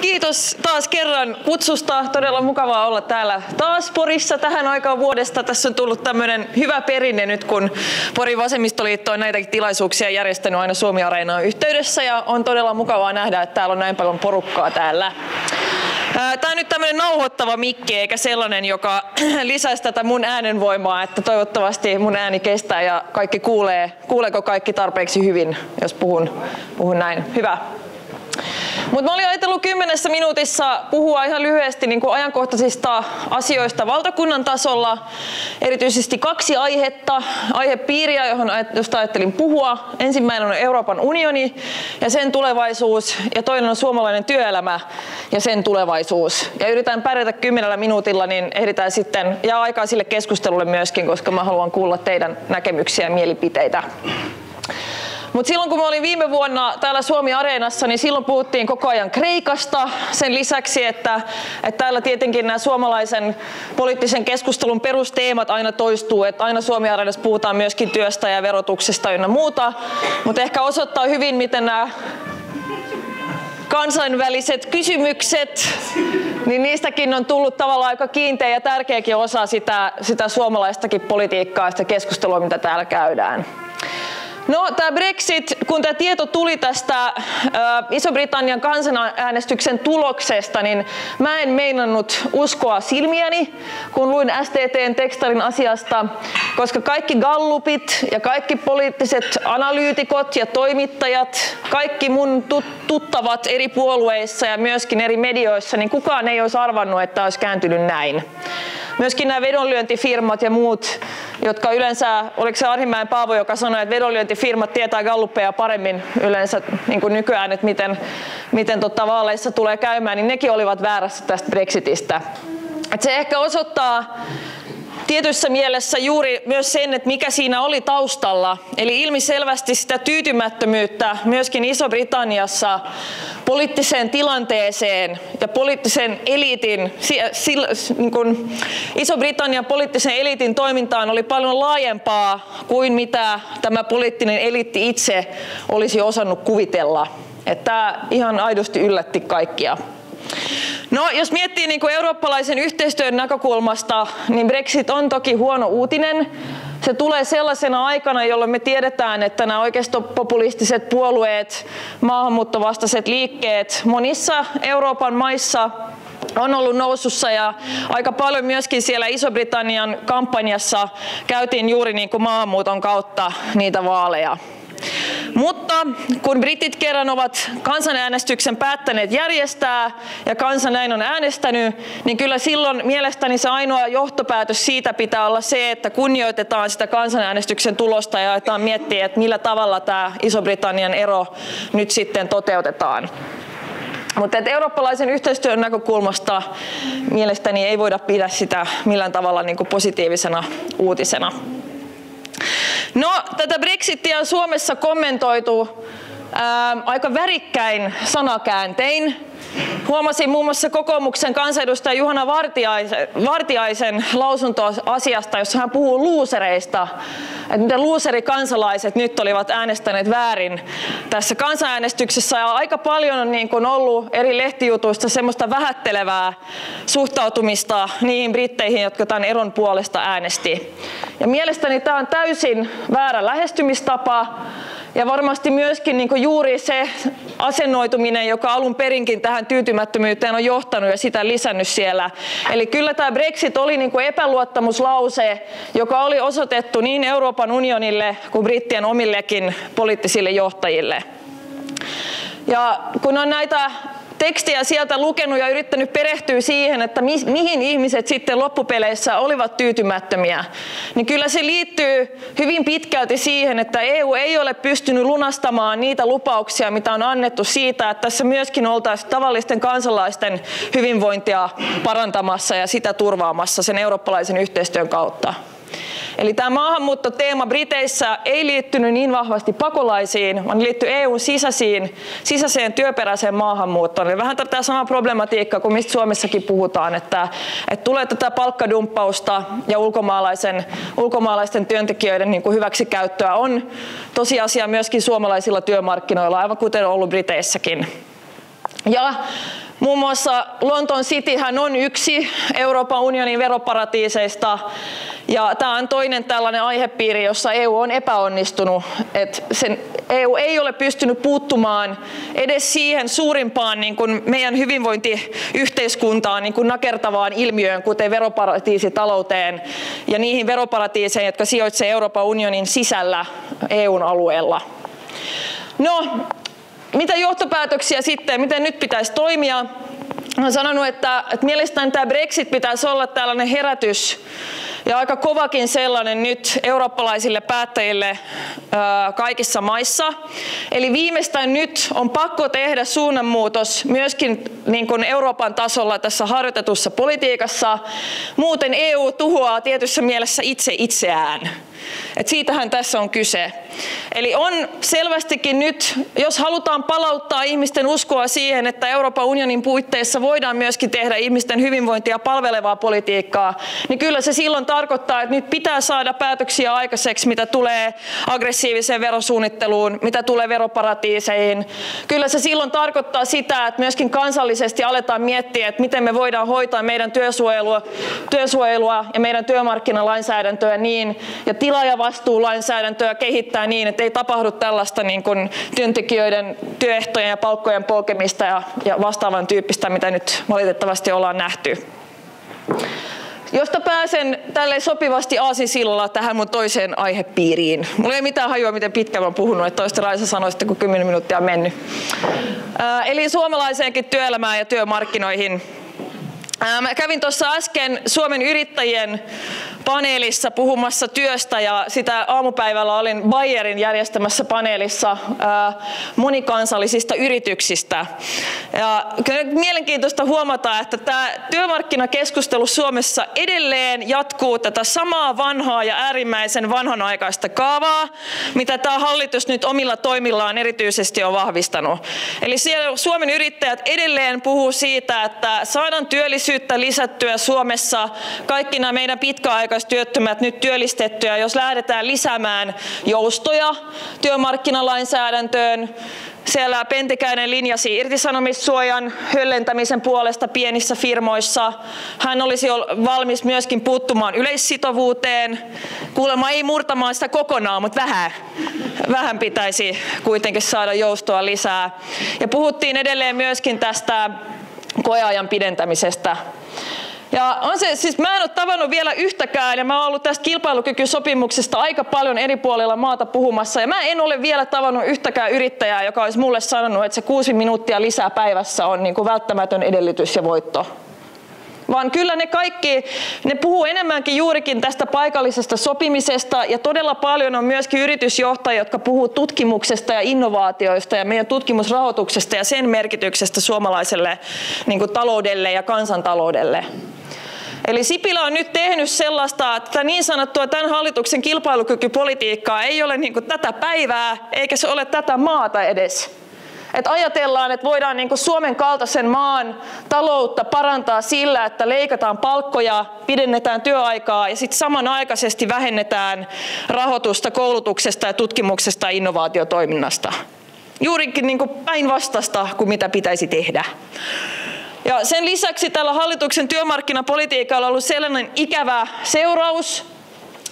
Kiitos taas kerran kutsusta. Todella mukavaa olla täällä taas Porissa tähän aikaan vuodesta. Tässä on tullut tämmöinen hyvä perinne nyt, kun Porin vasemmistoliitto on näitäkin tilaisuuksia järjestänyt aina Suomi-areenaan yhteydessä. Ja on todella mukavaa nähdä, että täällä on näin paljon porukkaa täällä. Tämä on nyt tämmöinen nauhoittava mikki, eikä sellainen, joka lisäisi tätä mun äänenvoimaa, että toivottavasti mun ääni kestää ja kaikki kuulee. Kuuleeko kaikki tarpeeksi hyvin, jos puhun näin? Hyvä. Mutta mä olin ajatellut 10 minuutissa puhua ihan lyhyesti niin kuin ajankohtaisista asioista valtakunnan tasolla. Erityisesti 2 aihepiiriä, josta ajattelin puhua. Ensimmäinen on Euroopan unioni ja sen tulevaisuus, ja toinen on suomalainen työelämä ja sen tulevaisuus. Ja yritän pärjätä 10 minuutilla, niin ehditään sitten jää aikaa sille keskustelulle myöskin, koska mä haluan kuulla teidän näkemyksiä ja mielipiteitä. Mutta silloin kun mä olin viime vuonna täällä Suomi-areenassa, niin silloin puhuttiin koko ajan Kreikasta sen lisäksi, että täällä tietenkin nämä suomalaisen poliittisen keskustelun perusteemat aina toistuu, että aina Suomi-areenassa puhutaan myöskin työstä ja verotuksesta ynnä muuta, mutta ehkä osoittaa hyvin, miten nämä kansainväliset kysymykset, niin niistäkin on tullut tavallaan aika kiinteä ja tärkeäkin osa sitä suomalaistakin politiikkaa, sitä keskustelua, mitä täällä käydään. No, tämä Brexit, kun tämä tieto tuli tästä Iso-Britannian kansanäänestyksen tuloksesta, niin mä en meinannut uskoa silmiäni, kun luin STT:n tekstin asiasta, koska kaikki gallupit ja kaikki poliittiset analyytikot ja toimittajat, kaikki mun tuttavat eri puolueissa ja myöskin eri medioissa, niin kukaan ei olisi arvannut, että olisi kääntynyt näin. Myöskin nämä vedonlyöntifirmat ja muut, jotka yleensä, oliko se Arhimäen Paavo, joka sanoi, että vedonlyöntifirmat tietää galluppeja paremmin yleensä niin kuin nykyään, että miten vaaleissa tulee käymään, niin nekin olivat väärässä tästä Brexitistä. Että se ehkä osoittaa tietyssä mielessä juuri myös sen, että mikä siinä oli taustalla. Eli ilmiselvästi sitä tyytymättömyyttä myöskin Iso-Britanniassa poliittiseen tilanteeseen ja poliittisen eliitin, niin Iso-Britannian poliittisen eliitin toimintaan oli paljon laajempaa kuin mitä tämä poliittinen eliitti itse olisi osannut kuvitella. Että tämä ihan aidosti yllätti kaikkia. No, jos miettii niin kuin eurooppalaisen yhteistyön näkökulmasta, niin Brexit on toki huono uutinen. Se tulee sellaisena aikana, jolloin me tiedetään, että nämä oikeistopopulistiset puolueet, maahanmuuttovastaiset liikkeet monissa Euroopan maissa on ollut nousussa, ja aika paljon myöskin siellä Iso-Britannian kampanjassa käytiin juuri niin kuin maahanmuuton kautta niitä vaaleja. Mutta kun britit kerran ovat kansanäänestyksen päättäneet järjestää ja kansa näin on äänestänyt, niin kyllä silloin mielestäni se ainoa johtopäätös siitä pitää olla se, että kunnioitetaan sitä kansanäänestyksen tulosta ja aletaan miettiä, että millä tavalla tämä Iso-Britannian ero nyt sitten toteutetaan. Mutta eurooppalaisen yhteistyön näkökulmasta mielestäni ei voida pidä sitä millään tavalla niin kuin positiivisena uutisena. No, tätä Brexitia on Suomessa kommentoitu aika värikkäin sanakääntein. Huomasin muun muassa kokoomuksen kansanedustaja Juhana Vartiaisen lausunto asiasta, jossa hän puhuu luusereista, että miten luuserikansalaiset nyt olivat äänestäneet väärin tässä kansanäänestyksessä. Ja aika paljon on niin kuin ollut eri lehtijutuista semmoista vähättelevää suhtautumista niihin britteihin, jotka tämän eron puolesta äänesti. Ja mielestäni tämä on täysin väärä lähestymistapa. Ja varmasti myöskin niin kuin juuri se asennoituminen, joka alun perinkin tähän tyytymättömyyteen on johtanut ja sitä lisännyt siellä. Eli kyllä tämä Brexit oli niin kuin epäluottamuslause, joka oli osoitettu niin Euroopan unionille kuin brittien omillekin poliittisille johtajille. Ja kun on näitä tekstiä sieltä lukenut ja yrittänyt perehtyä siihen, että mihin ihmiset sitten loppupeleissä olivat tyytymättömiä, niin kyllä se liittyy hyvin pitkälti siihen, että EU ei ole pystynyt lunastamaan niitä lupauksia, mitä on annettu siitä, että tässä myöskin oltaisiin tavallisten kansalaisten hyvinvointia parantamassa ja sitä turvaamassa sen eurooppalaisen yhteistyön kautta. Eli tämä maahanmuuttoteema Briteissä ei liittynyt niin vahvasti pakolaisiin, vaan liittyy EU:n sisäiseen työperäiseen maahanmuuttoon. Eli vähän tätä sama problematiikka kuin mistä Suomessakin puhutaan, että tulee tätä palkkadumppausta ja ulkomaalaisten työntekijöiden niin kuin hyväksikäyttöä on tosiasia myöskin suomalaisilla työmarkkinoilla, aivan kuten on ollut Briteissäkin. Ja Muun muassa Lontoon Cityhän on yksi Euroopan unionin veroparatiiseista, ja tämä on toinen tällainen aihepiiri, jossa EU on epäonnistunut. EU ei ole pystynyt puuttumaan edes siihen suurimpaan niin kuin meidän hyvinvointiyhteiskuntaan niin kuin nakertavaan ilmiöön, kuten veroparatiisitalouteen ja niihin veroparatiiseihin, jotka sijoitsevat Euroopan unionin sisällä EUn alueella. No, mitä johtopäätöksiä sitten, miten nyt pitäisi toimia? Olen sanonut, että mielestäni tämä Brexit pitäisi olla tällainen herätys ja aika kovakin sellainen nyt eurooppalaisille päättäjille kaikissa maissa. Eli viimeistään nyt on pakko tehdä suunnanmuutos myöskin niin kuin Euroopan tasolla tässä harjoitetussa politiikassa. Muuten EU tuhoaa tietyssä mielessä itse itseään. Et siitähän tässä on kyse. Eli on selvästikin nyt, jos halutaan palauttaa ihmisten uskoa siihen, että Euroopan unionin puitteissa voidaan myöskin tehdä ihmisten hyvinvointia palvelevaa politiikkaa, niin kyllä se silloin tarkoittaa, että nyt pitää saada päätöksiä aikaiseksi, mitä tulee aggressiiviseen verosuunnitteluun, mitä tulee veroparatiiseihin. Kyllä se silloin tarkoittaa sitä, että myöskin kansallisesti aletaan miettiä, että miten me voidaan hoitaa meidän työsuojelua ja meidän työmarkkinalainsäädäntöä niin, ja tilaajavastuulainsäädäntöä kehittää niin, että ei tapahdu tällaista niin kuin työntekijöiden työehtojen ja palkkojen polkemista ja vastaavan tyyppistä, mitä nyt valitettavasti ollaan nähty. Josta pääsen tälleen sopivasti aasinsillalla tähän mun toiseen aihepiiriin. Mulla ei ole mitään hajua, miten pitkään mä oon puhunut, että toista Raisa sanoi sitten, kun 10 minuuttia on mennyt. Eli suomalaiseenkin työelämään ja työmarkkinoihin. Mä kävin tuossa äsken Suomen yrittäjien paneelissa puhumassa työstä ja sitä aamupäivällä olin Bayerin järjestämässä paneelissa monikansallisista yrityksistä. Ja kyllä mielenkiintoista huomata, että tämä työmarkkinakeskustelu Suomessa edelleen jatkuu tätä samaa vanhaa ja äärimmäisen vanhanaikaista kaavaa, mitä tämä hallitus nyt omilla toimillaan erityisesti on vahvistanut. Eli siellä Suomen yrittäjät edelleen puhuu siitä, että saadaan työllisyyttä lisättyä Suomessa, kaikki nämä meidän pitkäaikaistyöttömät nyt työllistettyä, jos lähdetään lisäämään joustoja työmarkkinalainsäädäntöön. Siellä Pentikäinen linjasi irtisanomissuojan höllentämisen puolesta pienissä firmoissa. Hän olisi valmis myöskin puuttumaan yleissitovuuteen. Kuulemma ei murtamaan sitä kokonaan, mutta vähän pitäisi kuitenkin saada joustoa lisää. Ja puhuttiin edelleen myöskin tästä koeajan pidentämisestä. Ja siis mä en ole tavannut vielä yhtäkään, ja mä oon ollut tästä kilpailukykysopimuksesta aika paljon eri puolilla maata puhumassa, ja mä en ole vielä tavannut yhtäkään yrittäjää, joka olisi mulle sanonut, että se 6 minuuttia lisää päivässä on niin kuin välttämätön edellytys ja voitto. Vaan kyllä ne puhuu enemmänkin juurikin tästä paikallisesta sopimisesta, ja todella paljon on myöskin yritysjohtajia, jotka puhuu tutkimuksesta ja innovaatioista ja meidän tutkimusrahoituksesta ja sen merkityksestä suomalaiselle niin kuin taloudelle ja kansantaloudelle. Eli Sipilä on nyt tehnyt sellaista, että niin sanottua tämän hallituksen kilpailukykypolitiikkaa ei ole niin kuin tätä päivää, eikä se ole tätä maata edes. Että ajatellaan, että voidaan niin kuin Suomen kaltaisen maan taloutta parantaa sillä, että leikataan palkkoja, pidennetään työaikaa ja sitten samanaikaisesti vähennetään rahoitusta koulutuksesta ja tutkimuksesta ja innovaatiotoiminnasta. Juurikin niin kuin päinvastaista kuin mitä pitäisi tehdä. Ja sen lisäksi tällä hallituksen työmarkkinapolitiikalla on ollut sellainen ikävä seuraus,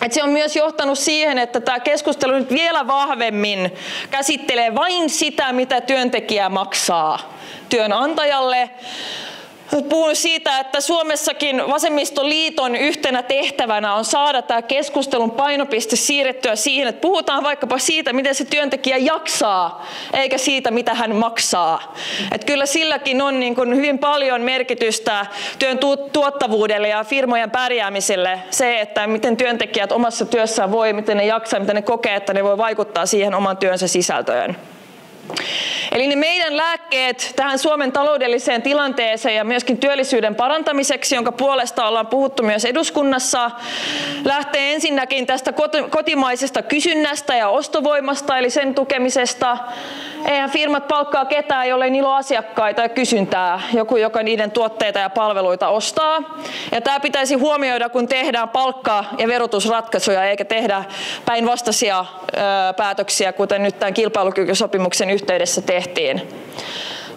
että se on myös johtanut siihen, että tämä keskustelu nyt vielä vahvemmin käsittelee vain sitä, mitä työntekijä maksaa työnantajalle. Puhun siitä, että Suomessakin Vasemmistoliiton yhtenä tehtävänä on saada tämä keskustelun painopiste siirrettyä siihen, että puhutaan vaikkapa siitä, miten se työntekijä jaksaa, eikä siitä, mitä hän maksaa. Että kyllä silläkin on niin kuin hyvin paljon merkitystä työn tuottavuudelle ja firmojen pärjäämiselle se, että miten työntekijät omassa työssään voi, miten ne jaksaa, miten ne kokee, että ne voi vaikuttaa siihen oman työnsä sisältöön. Eli ne meidän lääkkeet tähän Suomen taloudelliseen tilanteeseen ja myöskin työllisyyden parantamiseksi, jonka puolesta ollaan puhuttu myös eduskunnassa, lähtee ensinnäkin tästä kotimaisesta kysynnästä ja ostovoimasta, eli sen tukemisesta. Eihän firmat palkkaa ketään, jollei niillä ole asiakkaita ja kysyntää, joku, joka niiden tuotteita ja palveluita ostaa. Ja tämä pitäisi huomioida, kun tehdään palkka- ja verotusratkaisuja, eikä tehdä päinvastaisia päätöksiä, kuten nyt tämän kilpailukykysopimuksen yhteydessä tehtiin.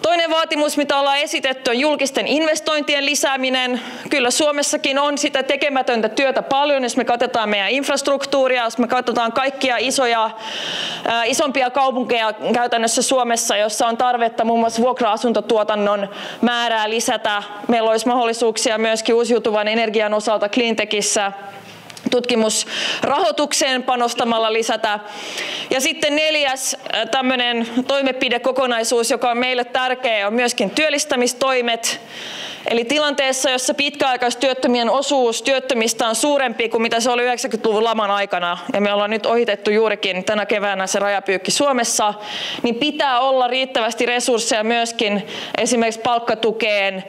Toinen vaatimus, mitä ollaan esitetty, on julkisten investointien lisääminen. Kyllä Suomessakin on sitä tekemätöntä työtä paljon, jos me katsotaan meidän infrastruktuuria, jos me katsotaan kaikkia isompia kaupunkeja käytännössä Suomessa, jossa on tarvetta muun muassa vuokra-asuntotuotannon määrää lisätä. Meillä olisi mahdollisuuksia myöskin uusiutuvan energian osalta cleantechissä, tutkimusrahoitukseen panostamalla lisätä. Ja sitten 4. tämmöinen toimenpidekokonaisuus, joka on meille tärkeä, on myöskin työllistämistoimet. Eli tilanteessa, jossa pitkäaikaistyöttömien osuus työttömistä on suurempi kuin mitä se oli 90-luvun laman aikana, ja me ollaan nyt ohitettu juurikin tänä keväänä se rajapyykki Suomessa, niin pitää olla riittävästi resursseja myöskin esimerkiksi palkkatukeen,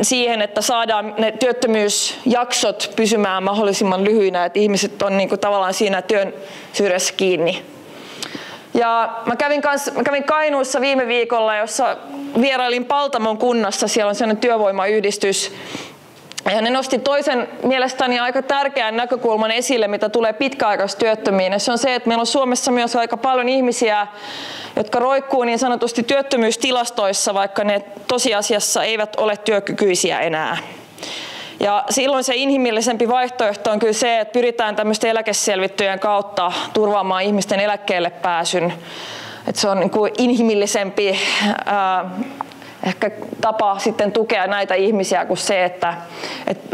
siihen, että saadaan ne työttömyysjaksot pysymään mahdollisimman lyhyinä, että ihmiset on niin kuin tavallaan siinä työn syrjässä kiinni. Ja mä kävin Kainuussa viime viikolla, jossa vierailin Paltamon kunnassa, siellä on sellainen työvoimayhdistys. Ja ne nosti toisen mielestäni aika tärkeän näkökulman esille, mitä tulee pitkäaikaistyöttömiin. Ja se on se, että meillä on Suomessa myös aika paljon ihmisiä, jotka roikkuu niin sanotusti työttömyystilastoissa, vaikka ne tosiasiassa eivät ole työkykyisiä enää. Ja silloin se inhimillisempi vaihtoehto on kyllä se, että pyritään tämmöisten eläkeselvittyjen kautta turvaamaan ihmisten eläkkeelle pääsyn. Että se on niin kuin inhimillisempi ehkä tapa sitten tukea näitä ihmisiä kuin se, että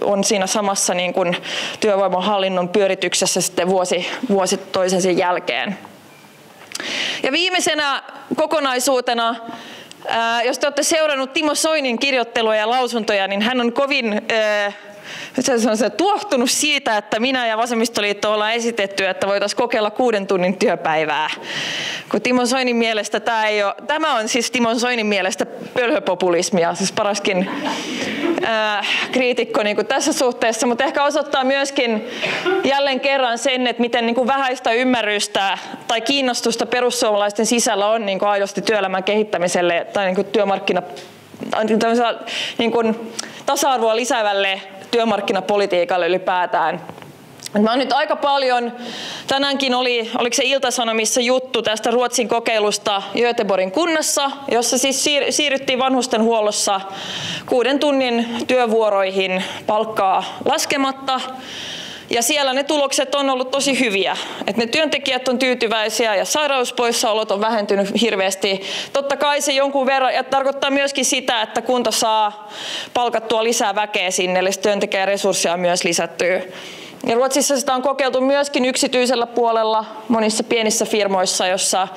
on siinä samassa niin kuin työvoimahallinnon pyörityksessä sitten vuosi toisensa jälkeen. Ja viimeisenä kokonaisuutena, jos te olette seurannut Timo Soinin kirjoittelua ja lausuntoja, niin hän on kovin tuohtunut siitä, että minä ja Vasemmistoliitto ollaan esitetty, että voitaisiin kokeilla 6 tunnin työpäivää. Kun Timo Soinin mielestä tämä on siis Timo Soinin mielestä pölhöpopulismia, siis paraskin kriitikko niin kuin tässä suhteessa, mutta ehkä osoittaa myöskin jälleen kerran sen, että miten niin kuin vähäistä ymmärrystä tai kiinnostusta perussuomalaisten sisällä on niin kuin aidosti työelämän kehittämiselle tai niin kuin niin kuin tasa-arvoa lisäävälle työmarkkinapolitiikalle ylipäätään. Mä oon nyt aika paljon, tänäänkin oliko se Ilta-Sanomissa juttu tästä Ruotsin kokeilusta Göteborgin kunnassa, jossa siis siirryttiin vanhustenhuollossa 6 tunnin työvuoroihin palkkaa laskematta. Ja siellä ne tulokset on ollut tosi hyviä. Että ne työntekijät on tyytyväisiä ja sairauspoissaolot on vähentynyt hirveästi. Totta kai se jonkun verran, ja tarkoittaa myöskin sitä, että kunta saa palkattua lisää väkeä sinne, eli työntekijäresursseja on myös lisätty. Ja Ruotsissa sitä on kokeiltu myöskin yksityisellä puolella, monissa pienissä firmoissa, jossa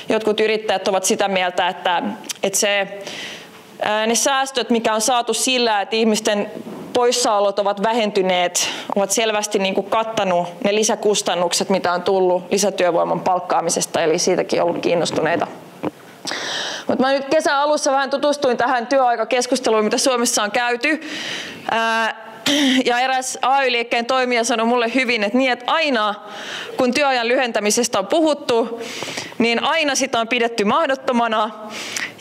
jotkut yrittäjät ovat sitä mieltä, että ne säästöt, mikä on saatu sillä, että ihmisten poissaolot ovat vähentyneet, ovat selvästi niin kuin kattanut ne lisäkustannukset, mitä on tullut lisätyövoiman palkkaamisesta, eli siitäkin ollut kiinnostuneita. Mutta mä nyt kesän alussa vähän tutustuin tähän työaikakeskusteluun, mitä Suomessa on käyty. Ja eräs AY-liikkeen toimija sanoi mulle hyvin, että aina kun työajan lyhentämisestä on puhuttu, niin aina sitä on pidetty mahdottomana.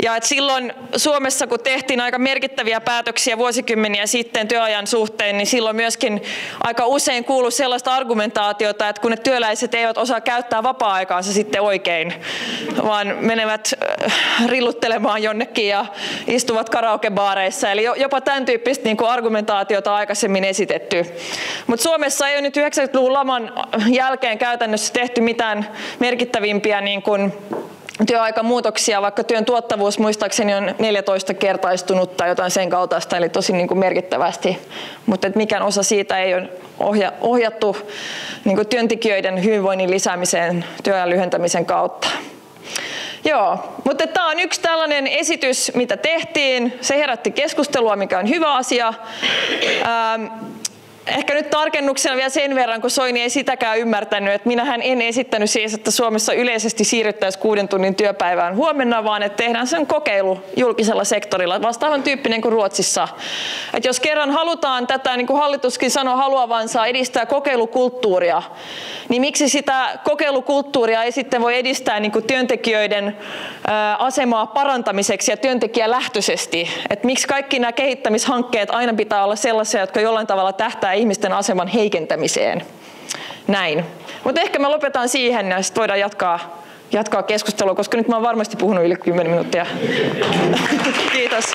Ja että silloin Suomessa, kun tehtiin aika merkittäviä päätöksiä vuosikymmeniä sitten työajan suhteen, niin silloin myöskin aika usein kuului sellaista argumentaatiota, että kun ne työläiset eivät osaa käyttää vapaa-aikaansa sitten oikein, vaan menevät rilluttelemaan jonnekin ja istuvat karaokebaareissa. Eli jopa tämän tyyppistä niin kuin argumentaatiota aikaisemmin esitetty. Mutta Suomessa ei ole nyt 90-luvun laman jälkeen käytännössä tehty mitään merkittävimpiä niin kuin työaikamuutoksia, vaikka työn tuottavuus muistaakseni on 14-kertaistunut tai jotain sen kaltaista, eli tosi niin kuin merkittävästi. Mutta mikään osa siitä ei ole ohjattu niin kuin työntekijöiden hyvinvoinnin lisäämiseen työajan lyhentämisen kautta. Joo, mutta tämä on yksi tällainen esitys, mitä tehtiin. Se herätti keskustelua, mikä on hyvä asia. Ehkä nyt tarkennuksena vielä sen verran, kun Soini ei sitäkään ymmärtänyt, että minähän en esittänyt siis, että Suomessa yleisesti siirryttäisiin 6 tunnin työpäivään huomenna, vaan että tehdään sen kokeilu julkisella sektorilla, vastaavan tyyppinen kuin Ruotsissa. Että jos kerran halutaan tätä, niin kuin hallituskin sanoo haluavansa, edistää kokeilukulttuuria, niin miksi sitä kokeilukulttuuria ei sitten voi edistää niin kuin työntekijöiden asemaa parantamiseksi ja työntekijälähtöisesti? Että miksi kaikki nämä kehittämishankkeet aina pitää olla sellaisia, jotka jollain tavalla tähtää ihmisten aseman heikentämiseen. Näin. Mutta ehkä me lopetan siihen ja sitten voidaan jatkaa jatkaa keskustelua, koska nyt mä oon varmasti puhunut yli 10 minuuttia. Kiitos.